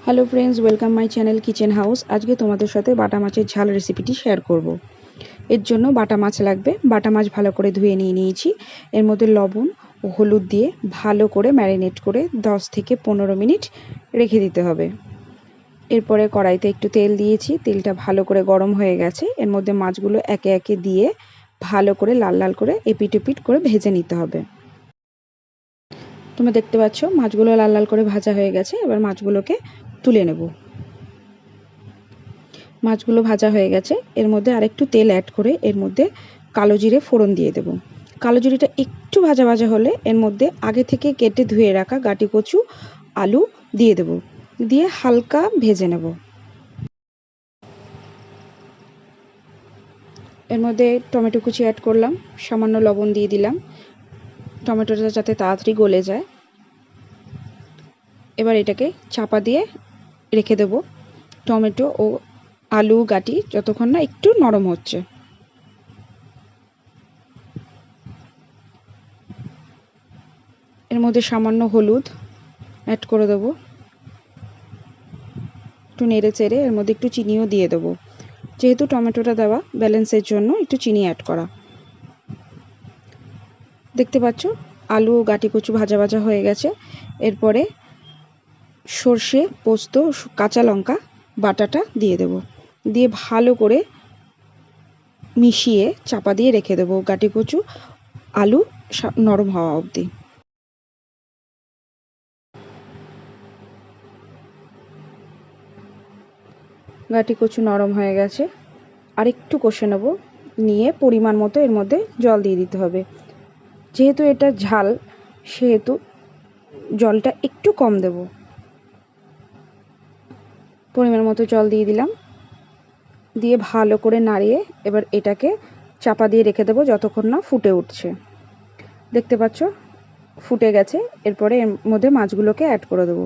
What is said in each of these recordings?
Hello friends, welcome my channel kitchen house. आज के तुम्हारे साथे बाटा माचेर झाल रेसिपिटी शेयर करब। एर जोन्नो बाटा माछ लागबे। बाटा माछ भालो करे धुए निये नियेछि। एर मध्य लबण ओ हलुद दिए भालो करे मैरिनेट करे 10 থেকে 15 मिनट रेखे दिते हबे। एरपरे कड़ाइते एकटु तेल दिएछि। तेलटा भालो करे गरम हये गेछे। एर मध्य माछगुलो एके एके दिए भालो करे लाल लाल करे एपिट एपिट करे भेजे निते हबे। তোমরা দেখতে পাচ্ছ মাছগুলো লাল লাল করে ভাজা হয়ে গেছে। এবার মাছগুলোকে তুলে নেব। মাছগুলো ভাজা হয়ে গেছে। এর মধ্যে আরেকটু তেল অ্যাড করে এর মধ্যে কালো জিরে ফোড়ন দিয়ে দেব। কালো জিরেটা একটু ভাজা ভাজা হলে এর মধ্যে আগে থেকে কেটে ধুয়ে রাখা গাটি কচু আলু দিয়ে দেব। দিয়ে হালকা ভেজে নেব। এর মধ্যে টমেটো কুচি অ্যাড করলাম, সামান্য লবণ দিয়ে দিলাম টমেটোটা যাতে তাড়াতাড়ি গলে যায়। এবার এটাকে চাপা দিয়ে রেখে দেব টমেটো ও আলু গাটি যতক্ষণ না একটু নরম হচ্ছে। এর মধ্যে সামান্য হলুদ অ্যাড করে দেব, একটু নেড়ে চেড়ে এর মধ্যে একটু চিনিও দিয়ে দেব। যেহেতু টমেটোটা দেওয়া ব্যালেন্সের জন্য একটু চিনি অ্যাড করা। দেখতে পাচ্ছ আলু ও গাটি কচু ভাজা ভাজা হয়ে গেছে। এরপরে সর্ষে পোস্ত কাঁচা লঙ্কা বাটাটা দিয়ে দেব। দিয়ে ভালো করে মিশিয়ে চাপা দিয়ে রেখে দেব গাটি কচু আলু নরম হওয়া অবধি। গাটি কচু নরম হয়ে গেছে। আর একটু কষে নেব। নিয়ে পরিমাণ মতো এর মধ্যে জল দিয়ে দিতে হবে। যেহেতু এটা ঝাল সেহেতু জলটা একটু কম দেব। পরিমাণ মতো জল দিয়ে দিলাম। দিয়ে ভালো করে নাড়িয়ে এবার এটাকে চাপা দিয়ে রেখে দেবো যতক্ষণ না ফুটে উঠছে। দেখতে পাচ্ছ ফুটে গেছে। এরপরে এর মধ্যে মাছগুলোকে অ্যাড করে দেবো।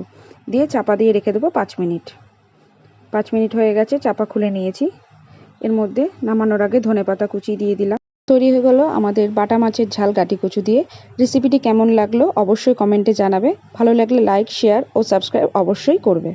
দিয়ে চাপা দিয়ে রেখে দেবো 5 মিনিট। 5 মিনিট হয়ে গেছে, চাপা খুলে নিয়েছি। এর মধ্যে নামানোর আগে ধনেপাতা কুচি দিয়ে দিলাম। তৈরি হয়ে গেল আমাদের বাটা মাছের ঝাল গাটি কচু দিয়ে। রেসিপিটি কেমন লাগলো অবশ্যই কমেন্টে জানাবে। ভালো লাগলে লাইক, শেয়ার ও সাবস্ক্রাইব অবশ্যই করবে।